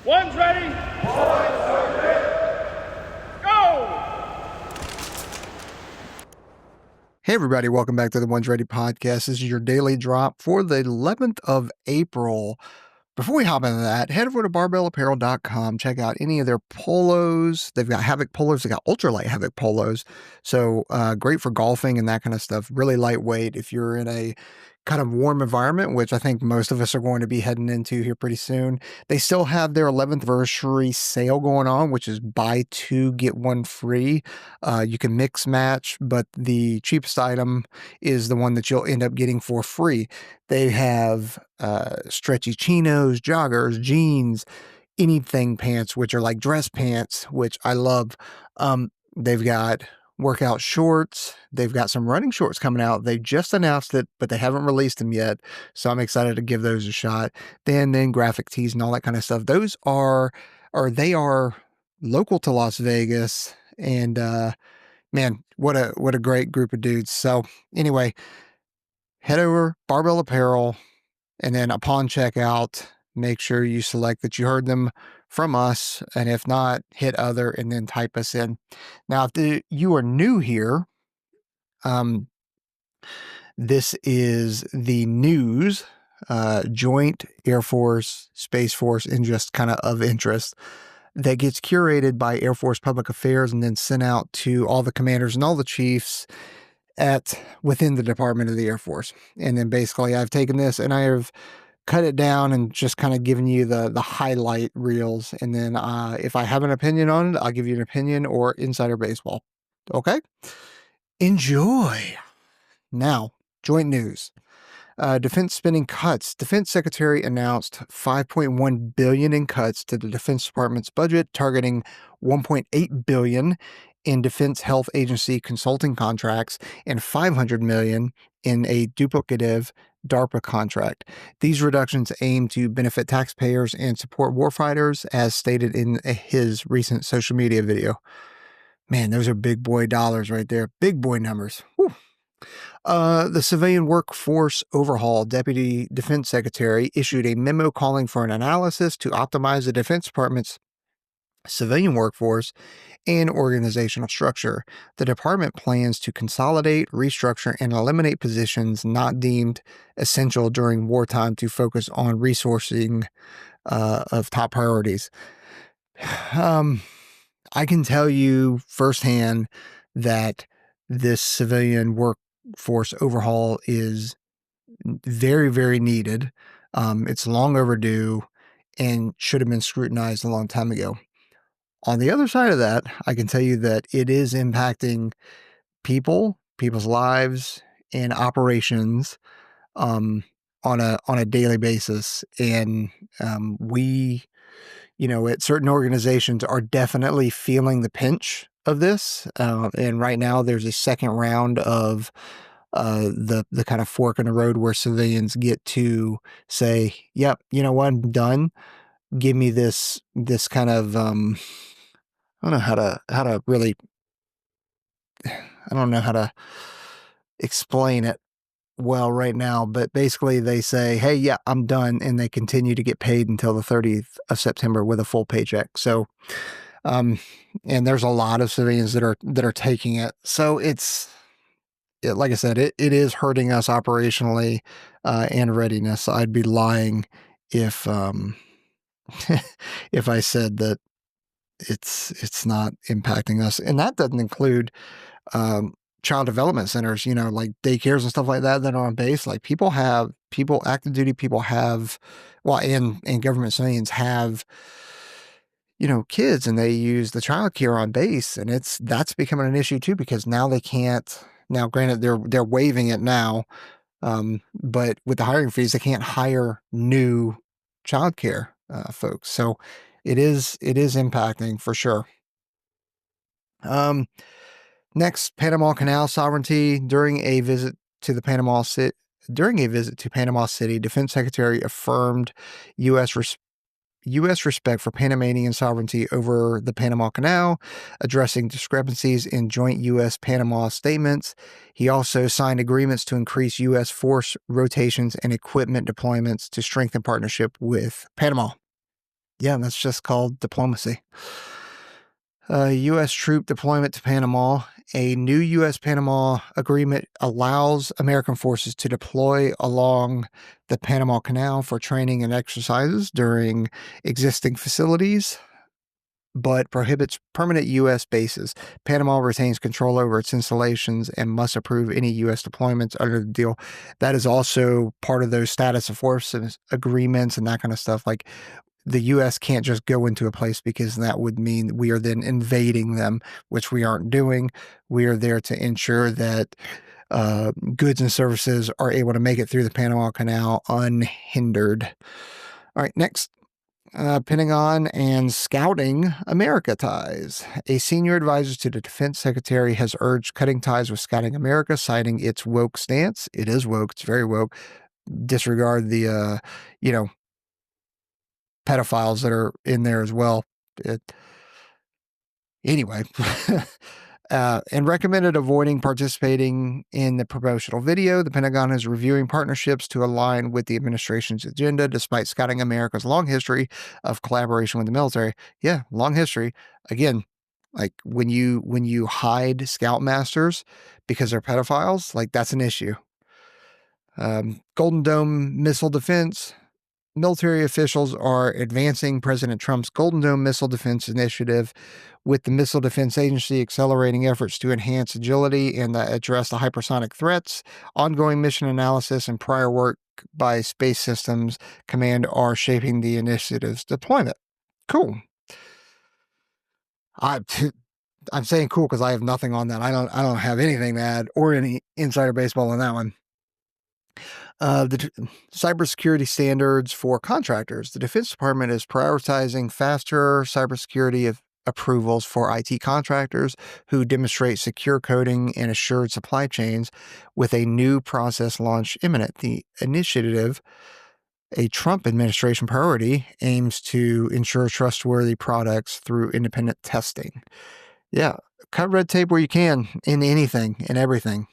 One's ready. One's ready. Go! Hey everybody, welcome back to the One's Ready podcast. This is your daily drop for the 11th of April. Before we hop into that, head over to barbellapparel.com. Check out any of their polos. They've got Havoc polos. They got ultralight Havoc polos. So great for golfing and that kind of stuff. Really lightweight if you're in a kind of warm environment, which I think most of us are going to be heading into here pretty soon. They still have their 11th anniversary sale going on, which is buy two, get one free. You can mix match, but the cheapest item is the one that you'll end up getting for free. They have stretchy chinos, joggers, jeans, anything pants, which are like dress pants, which I love. They've got workout shorts. They've got some running shorts coming out. They just announced it, but they haven't released them yet. So I'm excited to give those a shot. Then graphic tees and all that kind of stuff. They are local to Las Vegas. And man, what a great group of dudes. So anyway, head over Barbell Apparel, and then upon checkout, make sure you select that you heard them from us, and if not, hit other and then type us in. Now, if you are new here, this is the news, Joint Air Force, Space Force, and just kind of interest that gets curated by Air Force Public Affairs and then sent out to all the commanders and all the chiefs within the Department of the Air Force. And then basically I've taken this and I have cut it down and just kind of giving you the highlight reels. And then if I have an opinion on it, I'll give you an opinion or insider baseball. Okay? Enjoy. Now, joint news. Defense spending cuts. Defense Secretary announced $5.1 billion in cuts to the Defense Department's budget, targeting $1.8 billion in Defense Health Agency consulting contracts and $500 million in a duplicative DARPA contract. These reductions aim to benefit taxpayers and support warfighters, as stated in his recent social media video. Man, those are big boy dollars right there. Big boy numbers. Whew. The civilian workforce overhaul. Deputy Defense Secretary issued a memo calling for an analysis to optimize the Defense Department's civilian workforce and organizational structure. The department plans to consolidate, restructure, and eliminate positions not deemed essential during wartime to focus on resourcing of top priorities. I can tell you firsthand that this civilian workforce overhaul is very, very needed. It's long overdue and should have been scrutinized a long time ago. On the other side of that, I can tell you that it is impacting people's lives and operations on a daily basis. And we, at certain organizations are definitely feeling the pinch of this. And right now there's a second round of the kind of fork in the road where civilians get to say, yep, you know what, I'm done. Give me this kind of I don't know how to explain it well right now, but basically they say, hey, yeah, I'm done. And they continue to get paid until the 30th of September with a full paycheck. So, and there's a lot of civilians that are taking it. So like I said, it is hurting us operationally, and readiness. I'd be lying if, if I said that it's not impacting us. And that doesn't include child development centers, like daycares and stuff like that are on base. Like active duty people have, and government civilians have, kids, and they use the child care on base, and that's becoming an issue too, because now they can't. Now, granted, they're waiving it now, but with the hiring fees, they can't hire new child care folks. So it is impacting for sure. Next, Panama Canal sovereignty. During a visit to Panama City, Defense Secretary affirmed U.S. respect for Panamanian sovereignty over the Panama Canal, addressing discrepancies in joint U.S.-Panama statements. He also signed agreements to increase U.S. force rotations and equipment deployments to strengthen partnership with Panama. Yeah, that's just called diplomacy. U.S. troop deployment to Panama. A new U.S.-Panama agreement allows American forces to deploy along the Panama Canal for training and exercises during existing facilities, but prohibits permanent U.S. bases. Panama retains control over its installations and must approve any U.S. deployments under the deal. That is also part of those status of forces agreements and that kind of stuff. Like, the U.S. can't just go into a place because that would mean we are then invading them, which we aren't doing. We are there to ensure that goods and services are able to make it through the Panama Canal unhindered. All right, next. Pentagon and Scouting America ties. A senior advisor to the Defense Secretary has urged cutting ties with Scouting America, citing its woke stance. It is woke. It's very woke. Disregard the, pedophiles that are in there as well. Anyway, and recommended avoiding participating in the promotional video. The Pentagon is reviewing partnerships to align with the administration's agenda, despite Scouting America's long history of collaboration with the military. Yeah, long history. Again, like when you hide scoutmasters because they're pedophiles, like that's an issue. Golden Dome missile defense. Military officials are advancing President Trump's Golden Dome missile defense initiative, with the Missile Defense Agency accelerating efforts to enhance agility and address the hypersonic threats. Ongoing mission analysis and prior work by Space Systems Command are shaping the initiative's deployment. Cool. I'm saying cool because I have nothing on that. I don't have anything to add or any insider baseball on that one. The cybersecurity standards for contractors. The Defense Department is prioritizing faster cybersecurity approvals for IT contractors who demonstrate secure coding and assured supply chains, with a new process launch imminent. The initiative, a Trump administration priority, aims to ensure trustworthy products through independent testing. Yeah, cut red tape where you can in anything and everything.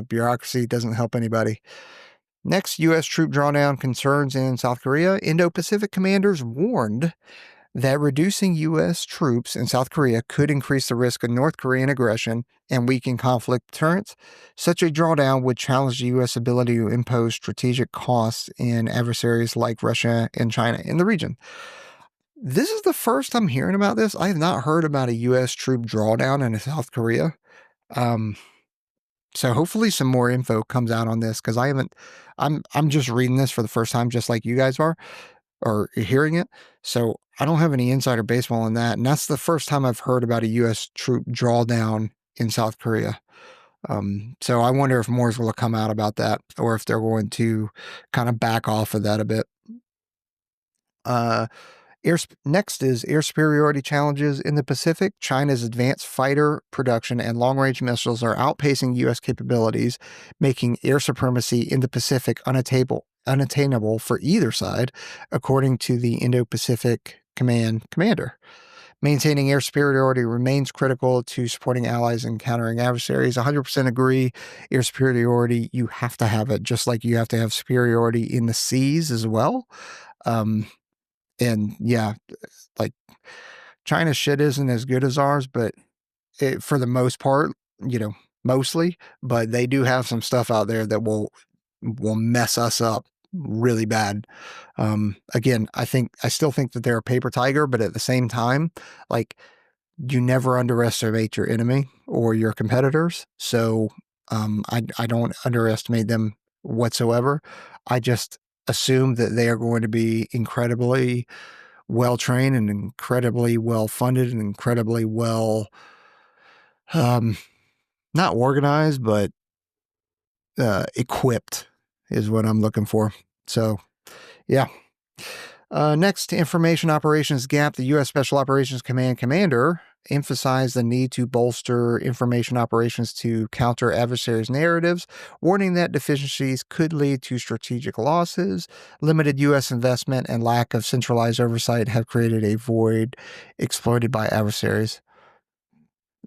Bureaucracy doesn't help anybody. Next, U.S. troop drawdown concerns in South Korea. Indo-Pacific commanders warned that reducing U.S. troops in South Korea could increase the risk of North Korean aggression and weaken conflict deterrence. Such a drawdown would challenge the U.S. ability to impose strategic costs in adversaries like Russia and China in the region. This is the first I'm hearing about this. I have not heard about a U.S. troop drawdown in South Korea. So hopefully some more info comes out on this, because I'm just reading this for the first time, just like you guys are, or hearing it. So I don't have any insider baseball on that. And that's the first time I've heard about a U.S. troop drawdown in South Korea. So I wonder if more is going to come out about that, or if they're going to kind of back off of that a bit. Next is air superiority challenges in the Pacific. China's advanced fighter production and long-range missiles are outpacing U.S. capabilities, making air supremacy in the Pacific unattainable for either side, according to the Indo-Pacific Command commander. Maintaining air superiority remains critical to supporting allies and countering adversaries. 100% agree. Air superiority, you have to have it, just like you have to have superiority in the seas as well. And yeah, like China's shit isn't as good as ours, but for the most part, mostly, but they do have some stuff out there that will mess us up really bad. Again, I still think that they're a paper tiger, but at the same time, like, you never underestimate your enemy or your competitors. So I don't underestimate them whatsoever. I just assume that they are going to be incredibly well trained and incredibly well funded and incredibly well, not organized, but equipped is what I'm looking for. So, yeah. Next, information operations gap. The U.S. Special Operations Command commander emphasized the need to bolster information operations to counter adversaries' narratives, warning that deficiencies could lead to strategic losses. Limited U.S. investment and lack of centralized oversight have created a void exploited by adversaries.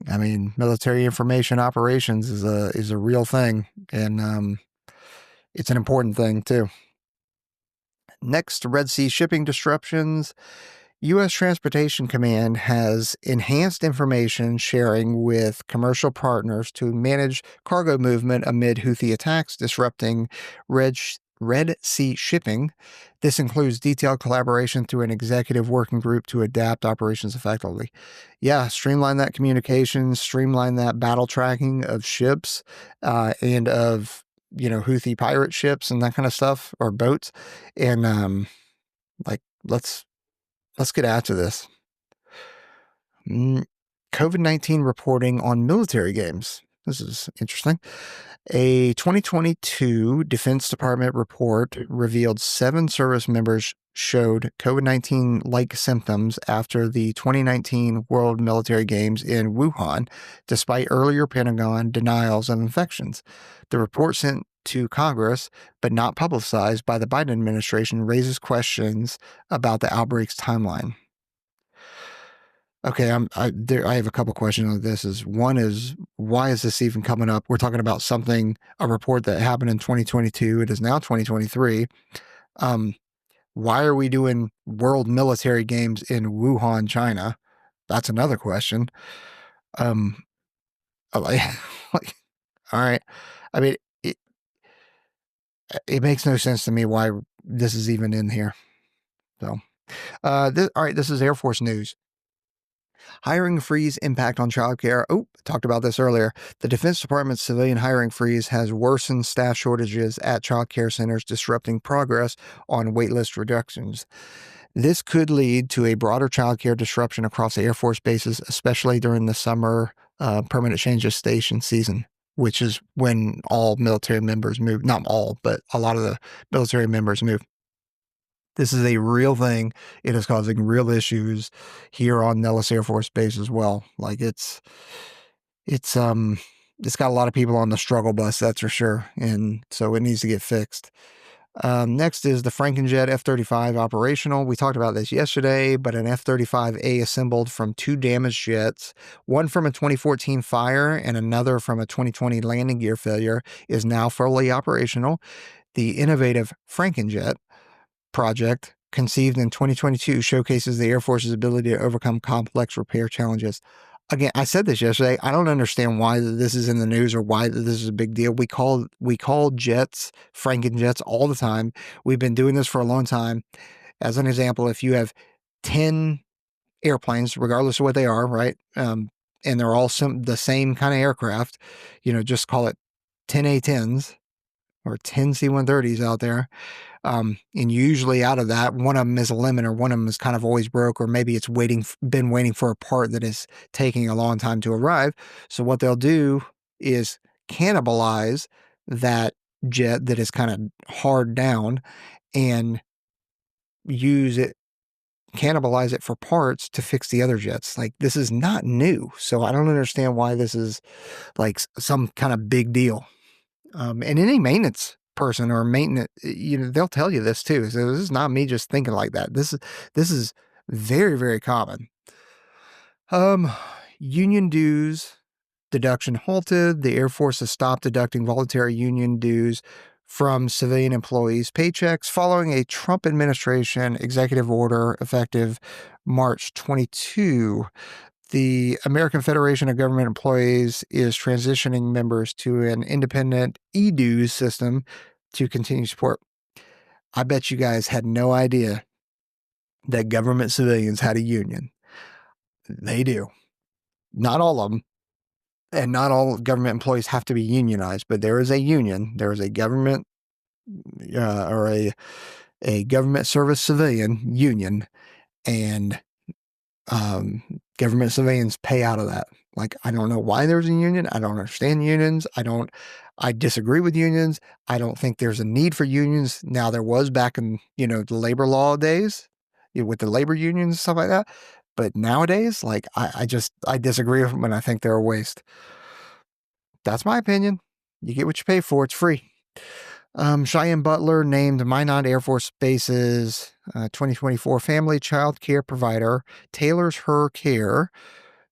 I mean, military information operations is a real thing, and it's an important thing too. Next, Red Sea shipping disruptions. U.S. Transportation Command has enhanced information sharing with commercial partners to manage cargo movement amid Houthi attacks disrupting Red Sea shipping. This includes detailed collaboration through an executive working group to adapt operations effectively. Yeah, streamline that communication, streamline that battle tracking of ships and of Houthi pirate ships and that kind of stuff, or boats, and like let's get after this. COVID-19 reporting on military games. This is interesting. A 2022 Defense Department report revealed 7 service members showed COVID-19-like symptoms after the 2019 World Military Games in Wuhan, despite earlier Pentagon denials of infections. The report sent to Congress, but not publicized by the Biden administration, raises questions about the outbreak's timeline. Okay, I have a couple questions on this. One is, why is this even coming up? We're talking about a report that happened in 2022. It is now 2023. Why are we doing World Military Games in Wuhan, China? That's another question. All right. I mean, it makes no sense to me why this is even in here. So, all right, this is Air Force news. Hiring freeze impact on childcare. Oh, talked about this earlier. The Defense Department's civilian hiring freeze has worsened staff shortages at childcare centers, disrupting progress on waitlist reductions. This could lead to a broader childcare disruption across Air Force bases, especially during the summer permanent change of station season, which is when all military members move. Not all, but a lot of the military members move. This is a real thing. It is causing real issues here on Nellis Air Force Base as well. Like it's got a lot of people on the struggle bus, that's for sure. And so it needs to get fixed. Next is the Frankenjet F-35 operational. We talked about this yesterday, but an F-35A assembled from 2 damaged jets, one from a 2014 fire and another from a 2020 landing gear failure, is now fully operational. The innovative Frankenjet project, conceived in 2022, showcases the Air Force's ability to overcome complex repair challenges. Again, I said this yesterday. I don't understand why this is in the news or why this is a big deal. We call jets Frankenjets all the time. We've been doing this for a long time. As an example, if you have 10 airplanes, regardless of what they are, right, and they're all the same kind of aircraft, just call it 10 A-10s or 10 C-130s out there. And usually out of that, one of them is a lemon, or one of them is kind of always broke, or maybe it's been waiting for a part that is taking a long time to arrive. So what they'll do is cannibalize that jet that is kind of hard down and cannibalize it for parts to fix the other jets. Like, this is not new. So I don't understand why this is like some kind of big deal. And any maintenance person or maintenance, they'll tell you this too. So this is not me just thinking like that. This is very, very common. Union dues deduction halted. The Air Force has stopped deducting voluntary union dues from civilian employees' paychecks following a Trump administration executive order effective March 22. The American Federation of Government Employees is transitioning members to an independent e-dues system to continue support. I bet you guys had no idea that government civilians had a union. They do. Not all of them. And not all government employees have to be unionized, but there is a union. There is a government or a government service civilian union, and government civilians pay out of that. Like, I don't know why there's a union. I don't understand unions. I disagree with unions. I don't think there's a need for unions. Now, there was back in, the labor law days with the labor unions and stuff like that. But nowadays, like, I disagree with them, and I think they're a waste. That's my opinion. You get what you pay for. It's free. Cheyenne Butler named Minot Air Force Base's 2024 Family Child Care Provider, tailors her care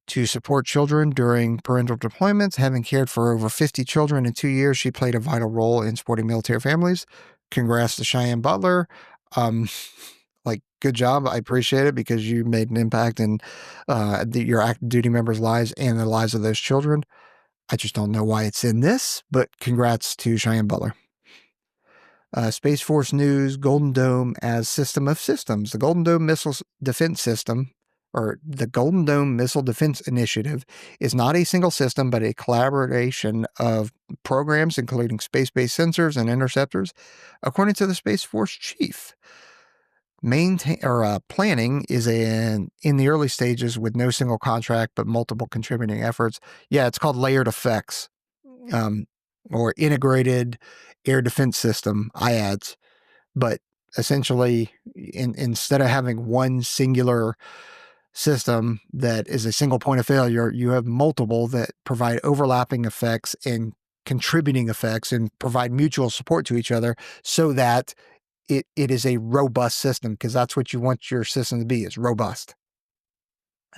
to support children during parental deployments. Having cared for over 50 children in 2 years, she played a vital role in supporting military families. Congrats to Cheyenne Butler. good job. I appreciate it because you made an impact in your active duty members' lives and the lives of those children. I just don't know why it's in this, but congrats to Cheyenne Butler. Space Force News, Golden Dome as system of systems. The Golden Dome Missile Defense System, or the Golden Dome Missile Defense Initiative, is not a single system, but a collaboration of programs, including space-based sensors and interceptors, according to the Space Force chief. Planning is in the early stages with no single contract, but multiple contributing efforts. Yeah, it's called layered effects, or integrated air defense system, IADS. But essentially, instead of having one singular system that is a single point of failure, you have multiple that provide overlapping effects and contributing effects and provide mutual support to each other so that it is a robust system, because that's what you want your system to be, is robust.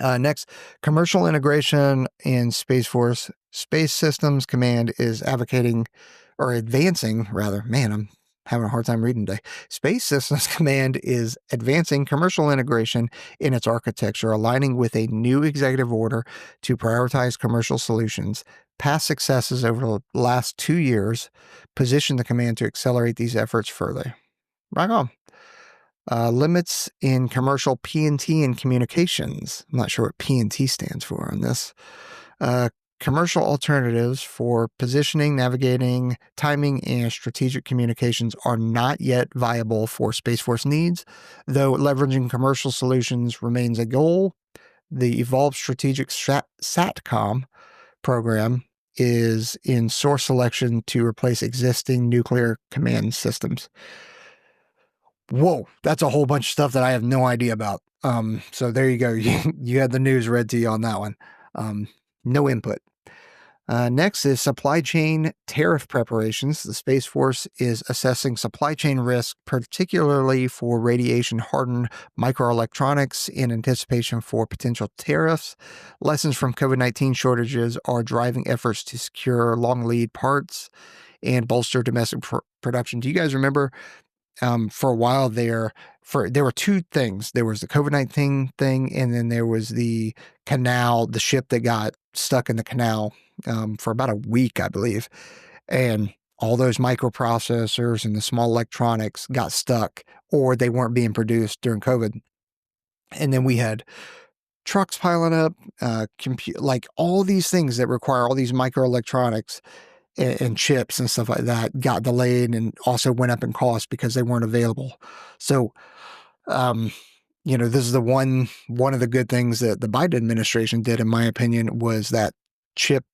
Next, commercial integration in Space Force. Space Systems Command is advocating, or advancing rather, man, I'm having a hard time reading today. Space Systems Command is advancing commercial integration in its architecture, aligning with a new executive order to prioritize commercial solutions. Past successes over the last 2 years position the command to accelerate these efforts further. Right on. Limits in commercial P&T and communications. I'm not sure what P&T stands for on this. Commercial alternatives for positioning, navigating, timing, and strategic communications are not yet viable for Space Force needs, though leveraging commercial solutions remains a goal. The Evolved Strategic SATCOM program is in source selection to replace existing nuclear command systems. Whoa, that's a whole bunch of stuff that I have no idea about. So there you go. You had the news read to you on that one. No input. Next is supply chain tariff preparations. The Space Force is assessing supply chain risk, particularly for radiation-hardened microelectronics, in anticipation for potential tariffs. Lessons from COVID-19 shortages are driving efforts to secure long lead parts and bolster domestic production. Do you guys remember for a while there were two things? There was the COVID-19 thing, and then there was the ship that got stuck in the canal for about a week, I believe. And all those microprocessors and the small electronics got stuck, or they weren't being produced during COVID. And then we had trucks piling up, like all these things that require all these microelectronics and chips and stuff like that got delayed and also went up in cost because they weren't available. So, this is one of the good things that the Biden administration did, in my opinion, was that chip,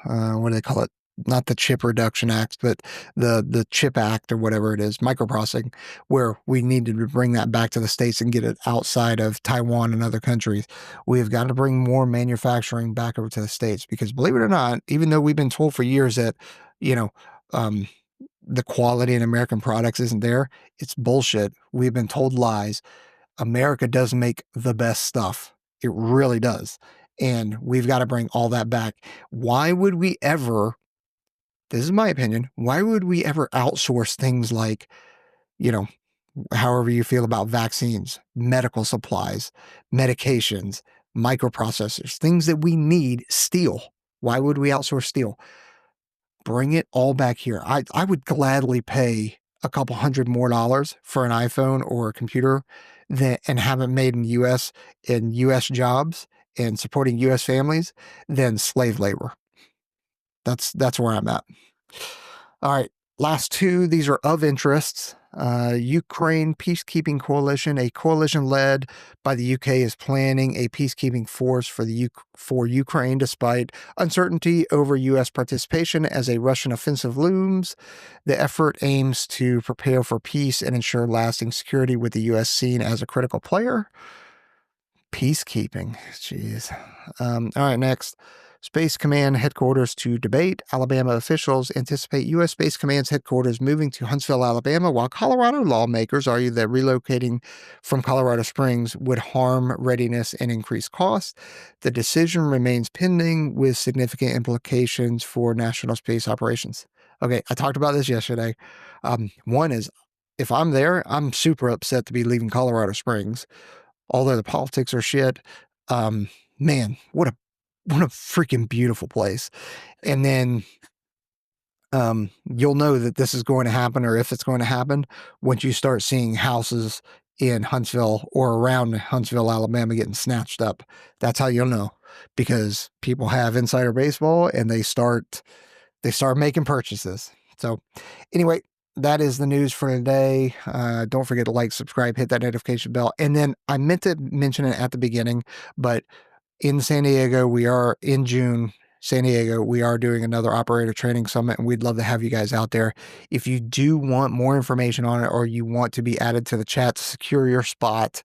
what do they call it? Not the Chip Reduction Act, but the CHIP Act or whatever it is, microprocessing, where we needed to bring that back to the States and get it outside of Taiwan and other countries. We have got to bring more manufacturing back over to the States, because believe it or not, even though we've been told for years that, the quality in American products isn't there, it's bullshit. We've been told lies. America does make the best stuff. It really does. And we've got to bring all that back. Why would we ever, this is my opinion, why would we ever outsource things like, however you feel about vaccines, medical supplies, medications, microprocessors, things that we need, steel? Why would we outsource steel? Bring it all back here. I would gladly pay a couple $100 more for an iPhone or a computer and have it made in the U.S. in U.S. jobs and supporting U.S. families than slave labor. That's where I'm at. All right, last two. These are of interest. Ukraine Peacekeeping Coalition, a coalition led by the UK, is planning a peacekeeping force for Ukraine despite uncertainty over U.S. participation as a Russian offensive looms. The effort aims to prepare for peace and ensure lasting security, with the U.S. seen as a critical player. Peacekeeping. Jeez. All right, next. Space Command headquarters to debate. Alabama officials anticipate U.S. Space Command's headquarters moving to Huntsville, Alabama, while Colorado lawmakers argue that relocating from Colorado Springs would harm readiness and increase costs. The decision remains pending, with significant implications for national space operations. Okay, I talked about this yesterday. One is, if I'm there, I'm super upset to be leaving Colorado Springs. Although the politics are shit, man, what a freaking beautiful place. And then you'll know that this is going to happen, or if it's going to happen, once you start seeing houses in Huntsville or around Huntsville, Alabama getting snatched up. That's how you'll know, because people have insider baseball and they start making purchases. So anyway, that is the news for today. Don't forget to like, subscribe, hit that notification bell. And then I meant to mention it at the beginning, but in San Diego, we are in June. San Diego, we are doing another operator training summit, and we'd love to have you guys out there. If you do want more information on it, or you want to be added to the chat to secure your spot,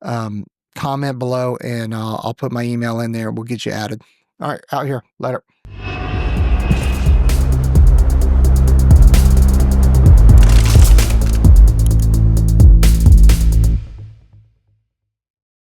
comment below, and I'll put my email in there. We'll get you added. All right, out here. Later.